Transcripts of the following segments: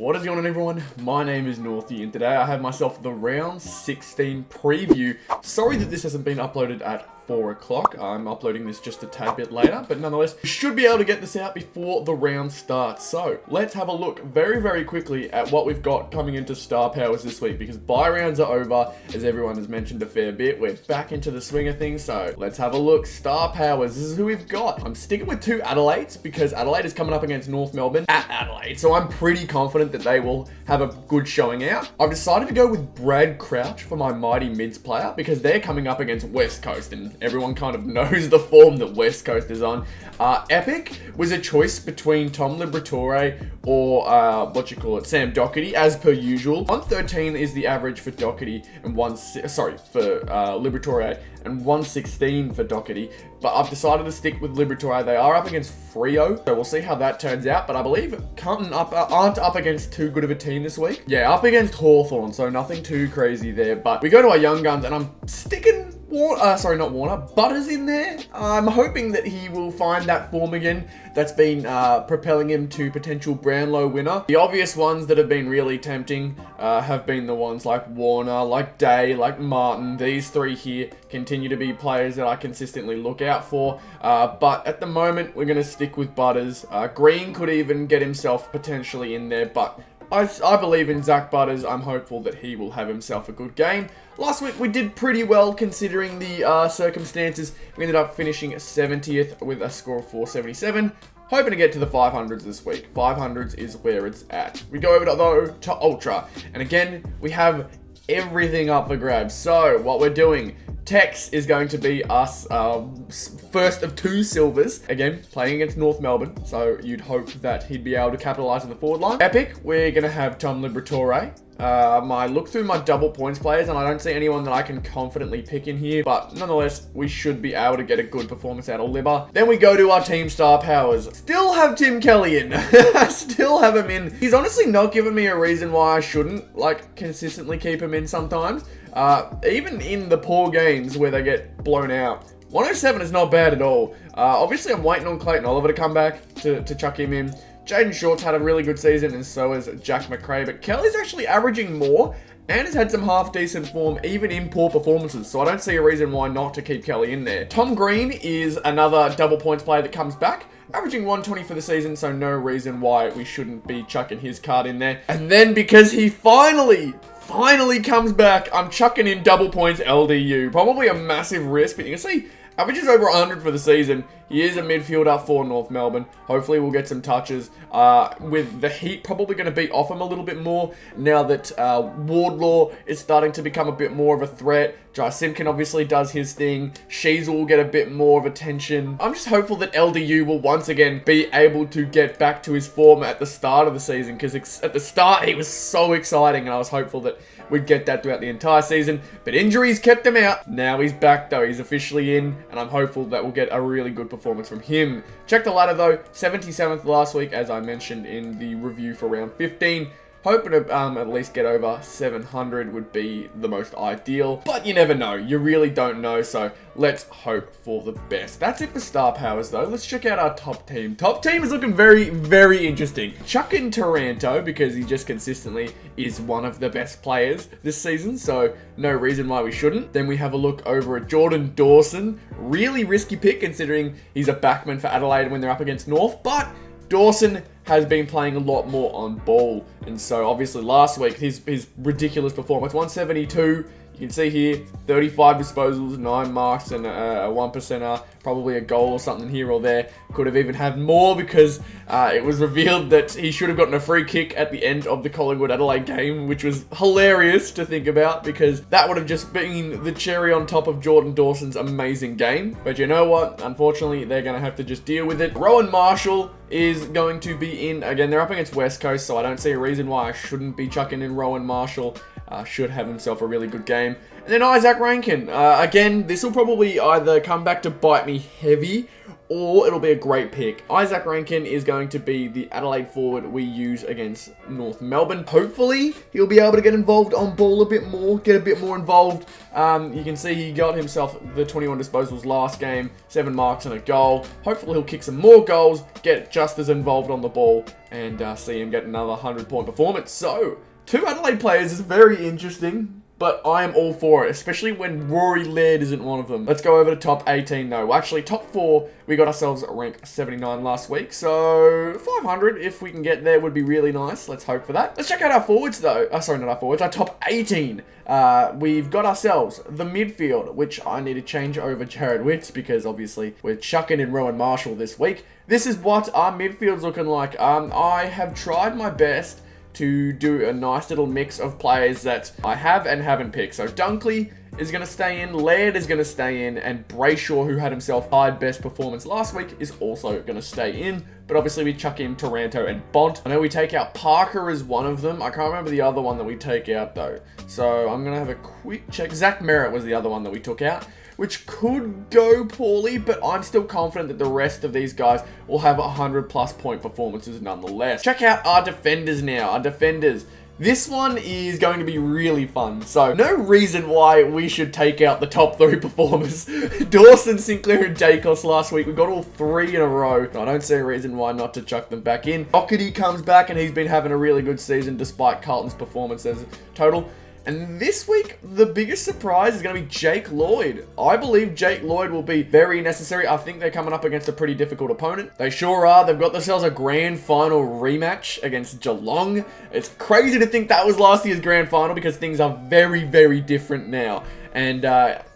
What is going on, everyone? My name is Northy, and today I have myself the round 16 preview. Sorry that this hasn't been uploaded at 4 o'clock. I'm uploading this just a tad bit later, but nonetheless, we should be able to get this out before the round starts. So let's have a look very quickly at what we've got coming into Star Powers this week, because bye rounds are over, as everyone has mentioned a fair bit. We're back into the swing of things, so let's have a look. Star Powers, this is who we've got. I'm sticking with two Adelaides because Adelaide is coming up against North Melbourne at Adelaide, so I'm pretty confident that they will have a good showing out. I've decided to go with Brad Crouch for my Mighty Mids player because they're coming up against West Coast, and everyone kind of knows the form that West Coast is on. Epic was a choice between Tom Liberatore or Sam Doherty, as per usual. 113 is the average for Doherty and Liberatore, and 116 for Doherty. But I've decided to stick with Liberatore. They are up against Freo, so we'll see how that turns out. But I believe Carlton aren't up against too good of a team this week. Yeah, up against Hawthorn, so nothing too crazy there. But we go to our young guns, and I'm sticking Butters in there. I'm hoping that he will find that form again that's been propelling him to potential Brownlow winner. The obvious ones that have been really tempting have been the ones like Warner, like Day, like Martin. These three here continue to be players that I consistently look out for. But at the moment, we're going to stick with Butters. Green could even get himself potentially in there, but I believe in Zach Butters. I'm hopeful that he will have himself a good game. Last week we did pretty well considering the circumstances. We ended up finishing 70th with a score of 477. Hoping to get to the 500s this week. 500s is where it's at. We go over to Ultra. And again, we have everything up for grabs. So what we're doing, Tex is going to be us first of two silvers. Again, playing against North Melbourne, so you'd hope that he'd be able to capitalise on the forward line. Epic, we're going to have Tom Liberatore. I look through my double points players and I don't see anyone that I can confidently pick in here, but nonetheless, we should be able to get a good performance out of Libba. Then we go to our team star powers. Still have Tim Kelly in. Still have him in. He's honestly not given me a reason why I shouldn't, consistently keep him in sometimes. Even in the poor games where they get blown out. 107 is not bad at all. Obviously, I'm waiting on Clayton Oliver to come back to chuck him in. Jaden Short's had a really good season, and so has Jack McRae. But Kelly's actually averaging more and has had some half-decent form, even in poor performances. So I don't see a reason why not to keep Kelly in there. Tom Green is another double points player that comes back, averaging 120 for the season, so no reason why we shouldn't be chucking his card in there. And then because he finally comes back, I'm chucking in double points LDU. Probably a massive risk, but you can see averages over 100 for the season. He is a midfielder for North Melbourne. Hopefully we'll get some touches. With the heat probably going to be off him a little bit more now that Wardlaw is starting to become a bit more of a threat. Jai Simpkin obviously does his thing. Sheasel will get a bit more of attention. I'm just hopeful that LDU will once again be able to get back to his form at the start of the season, because at the start he was so exciting and I was hopeful that we'd get that throughout the entire season. But injuries kept him out. Now he's back though. He's officially in, and I'm hopeful that we'll get a really good performance from him. Check the ladder though, 77th last week, as I mentioned in the review for round 15. Hoping to at least get over 700 would be the most ideal, but you never know. You really don't know, so let's hope for the best. That's it for star powers though. Let's check out our top team. Top team is looking very interesting. Chuck in Taranto because he just consistently is one of the best players this season, so no reason why we shouldn't. Then we have a look over at Jordan Dawson. Really risky pick considering he's a backman for Adelaide when they're up against North, but Dawson has been playing a lot more on ball, and so obviously last week his ridiculous performance, 172. You can see here, 35 disposals, 9 marks, and a 1%er, probably a goal or something here or there. Could have even had more because it was revealed that he should have gotten a free kick at the end of the Collingwood-Adelaide game, which was hilarious to think about because that would have just been the cherry on top of Jordan Dawson's amazing game. But you know what? Unfortunately, they're going to have to just deal with it. Rowan Marshall is going to be in. Again, they're up against West Coast, so I don't see a reason why I shouldn't be chucking in Rowan Marshall. Should have himself a really good game. And then Isaac Rankin. Again, this will probably either come back to bite me heavy or it'll be a great pick. Isaac Rankin is going to be the Adelaide forward we use against North Melbourne. Hopefully, he'll be able to get involved on ball a bit more, get a bit more involved. You can see he got himself the 21 disposals last game, 7 marks and a goal. Hopefully, he'll kick some more goals, get just as involved on the ball, and see him get another 100-point performance. So, 2 Adelaide players is very interesting. But I am all for it, especially when Rory Laird isn't one of them. Let's go over to top 18 though. Well, actually, top 4, we got ourselves rank 79 last week. So 500, if we can get there, would be really nice. Let's hope for that. Let's check out our forwards though. Sorry, not our forwards, our top 18. We've got ourselves the midfield, which I need to change over Jared Witts because obviously we're chucking in Rowan Marshall this week. This is what our midfield's looking like. I have tried my best to do a nice little mix of players that I have and haven't picked. So Dunkley is going to stay in, Laird is going to stay in, and Brayshaw, who had himself tied best performance last week, is also going to stay in. But obviously we chuck in Taranto and Bont. I know we take out Parker as one of them. I can't remember the other one that we take out though. So I'm going to have a quick check. Zach Merritt was the other one that we took out, which could go poorly, but I'm still confident that the rest of these guys will have 100+ point performances nonetheless. Check out our defenders now. Our defenders. This one is going to be really fun. So, no reason why we should take out the top 3 performers. Dawson, Sinclair, and Dacos last week. We got all 3 in a row. I don't see a reason why not to chuck them back in. Doherty comes back, and he's been having a really good season despite Carlton's performance as a total. And this week, the biggest surprise is going to be Jake Lloyd. I believe Jake Lloyd will be very necessary. I think they're coming up against a pretty difficult opponent. They sure are. They've got themselves a grand final rematch against Geelong. It's crazy to think that was last year's grand final because things are very, very different now. And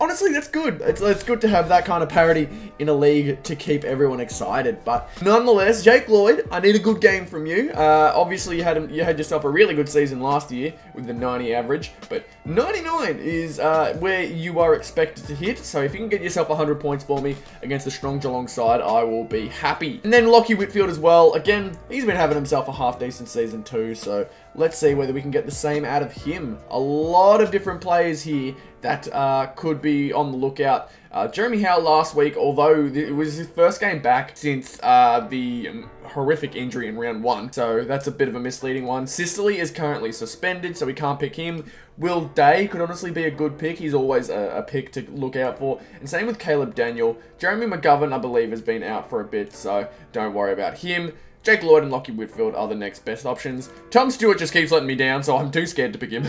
honestly, that's good. It's good to have that kind of parity in a league to keep everyone excited. But nonetheless, Jake Lloyd, I need a good game from you. Obviously, you had yourself a really good season last year with the 90 average. But 99 is where you are expected to hit. So if you can get yourself 100 points for me against the strong Geelong side, I will be happy. And then Lockie Whitfield as well. Again, he's been having himself a half-decent season too. So let's see whether we can get the same out of him. A lot of different players here that could be on the lookout. Jeremy Howe last week, although it was his first game back since the horrific injury in round 1, so that's a bit of a misleading one. Sicily is currently suspended, so we can't pick him. Will Day could honestly be a good pick. He's always a pick to look out for. And same with Caleb Daniel. Jeremy McGovern, I believe, has been out for a bit, so don't worry about him. Jake Lloyd and Lockie Whitfield are the next best options. Tom Stewart just keeps letting me down, so I'm too scared to pick him.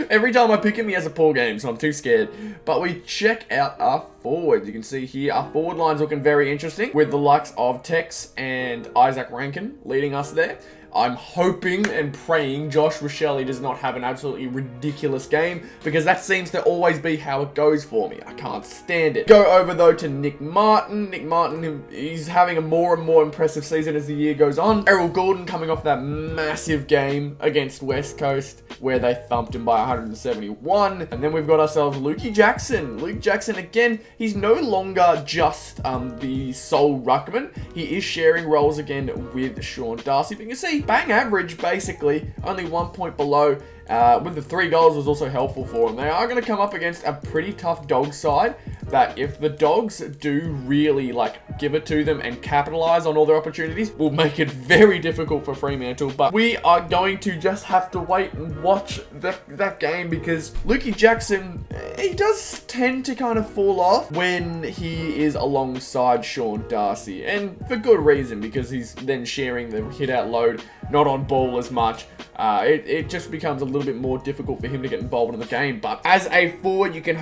Every time I pick him, he has a poor game, so I'm too scared. But we check out our forwards. You can see here, our forward line's looking very interesting, with the likes of Tex and Isaac Rankin leading us there. I'm hoping and praying Josh Rochelle does not have an absolutely ridiculous game, because that seems to always be how it goes for me. I can't stand it. Go over though to Nick Martin. Nick Martin, he's having a more and more impressive season as the year goes on. Errol Gordon coming off that massive game against West Coast where they thumped him by 171. And then we've got ourselves Lukey Jackson. Luke Jackson again, he's no longer just the sole ruckman. He is sharing roles again with Sean Darcy. But you can see, bang average, basically, only 1 point below. With the 3 goals was also helpful for them. They are going to come up against a pretty tough dog side that if the Dogs do really give it to them and capitalize on all their opportunities, will make it very difficult for Fremantle. But we are going to just have to wait and watch that game, because Lukey Jackson, he does tend to kind of fall off when he is alongside Sean Darcy, and for good reason, because he's then sharing the hit out load, not on ball as much. It just becomes a little bit more difficult for him to get involved in the game. But as a forward, you can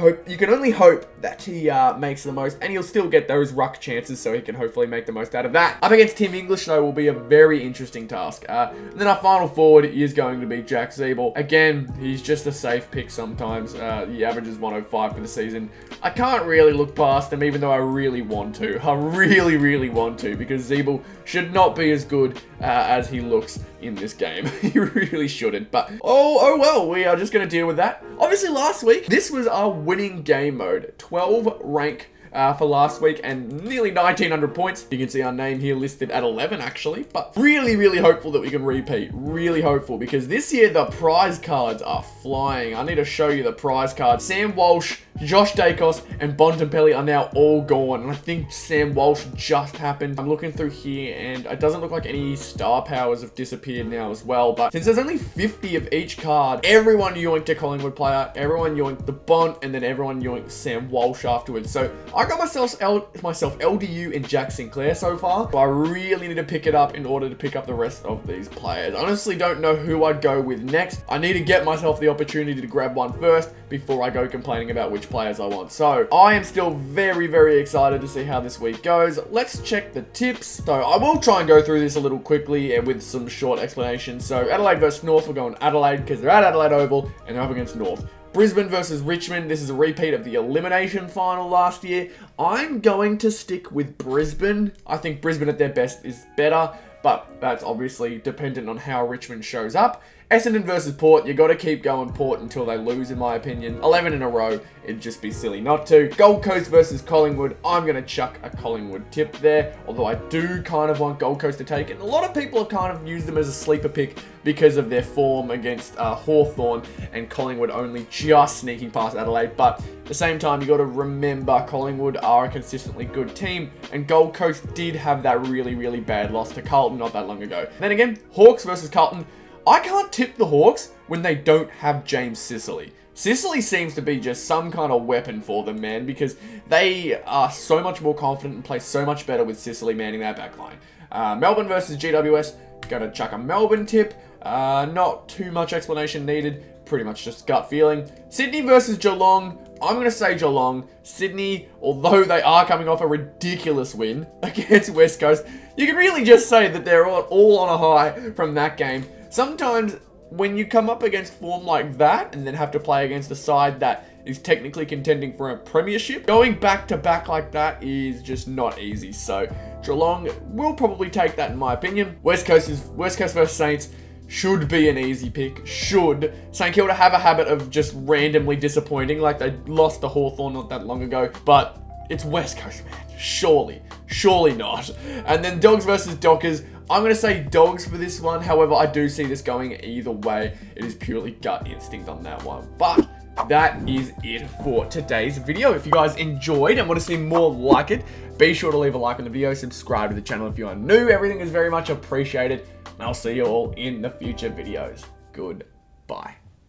only hope that he makes the most, and he'll still get those ruck chances, so he can hopefully make the most out of that. Up against Tim English, though, will be a very interesting task. And then our final forward is going to be Jack Zeeble. Again, he's just a safe pick sometimes. He averages 105 for the season. I can't really look past him, even though I really want to. I really, really want to, because Zeeble should not be as good as he looks in this game. He really shouldn't. But oh well, we are just going to deal with that. Obviously, last week, this was our winning game mode. 12 rank for last week and nearly 1,900 points. You can see our name here listed at 11 actually, but really, really hopeful that we can repeat. Really hopeful, because this year the prize cards are flying. I need to show you the prize cards. Sam Walsh Josh Dacos and Bontempelli are now all gone, and I think Sam Walsh just happened. I'm looking through here, and it doesn't look like any star powers have disappeared now as well, but since there's only 50 of each card, everyone yoinked a Collingwood player, everyone yoinked the Bont, and then everyone yoinked Sam Walsh afterwards. So I got myself LDU and Jack Sinclair so far, but I really need to pick it up in order to pick up the rest of these players. I honestly don't know who I'd go with next. I need to get myself the opportunity to grab one first before I go complaining about which players I want. So I am still very, very excited to see how this week goes. Let's check the tips. So I will try and go through this a little quickly and with some short explanations. So Adelaide versus North, we're going Adelaide because they're at Adelaide Oval and they're up against North. Brisbane versus Richmond. This is a repeat of the elimination final last year. I'm going to stick with Brisbane. I think Brisbane at their best is better, but that's obviously dependent on how Richmond shows up. Essendon versus Port. You got to keep going Port until they lose, in my opinion. 11 in a row. It'd just be silly not to. Gold Coast versus Collingwood. I'm going to chuck a Collingwood tip there, although I do kind of want Gold Coast to take it. And a lot of people have kind of used them as a sleeper pick because of their form against Hawthorn and Collingwood only just sneaking past Adelaide. But at the same time, you got to remember Collingwood are a consistently good team, and Gold Coast did have that really, really bad loss to Carlton not that long ago. Then again, Hawks versus Carlton. I can't tip the Hawks when they don't have James Sicily. Sicily seems to be just some kind of weapon for them, man, because they are so much more confident and play so much better with Sicily manning that backline. Melbourne versus GWS. Gonna chuck a Melbourne tip. Not too much explanation needed. Pretty much just gut feeling. Sydney versus Geelong. I'm going to say Geelong. Sydney, although they are coming off a ridiculous win against West Coast, you can really just say that they're all on a high from that game. Sometimes when you come up against form like that and then have to play against a side that is technically contending for a premiership, going back to back like that is just not easy. So Geelong will probably take that, in my opinion. West Coast versus Saints. Should be an easy pick. Should. St Kilda have a habit of just randomly disappointing, like they lost to Hawthorn not that long ago, but it's West Coast, man. Surely not. And then Dogs versus Dockers. I'm going to say Dogs for this one. However, I do see this going either way. It is purely gut instinct on that one. But that is it for today's video. If you guys enjoyed and want to see more like it, be sure to leave a like on the video, subscribe to the channel if you are new. Everything is very much appreciated. And I'll see you all in the future videos. Goodbye.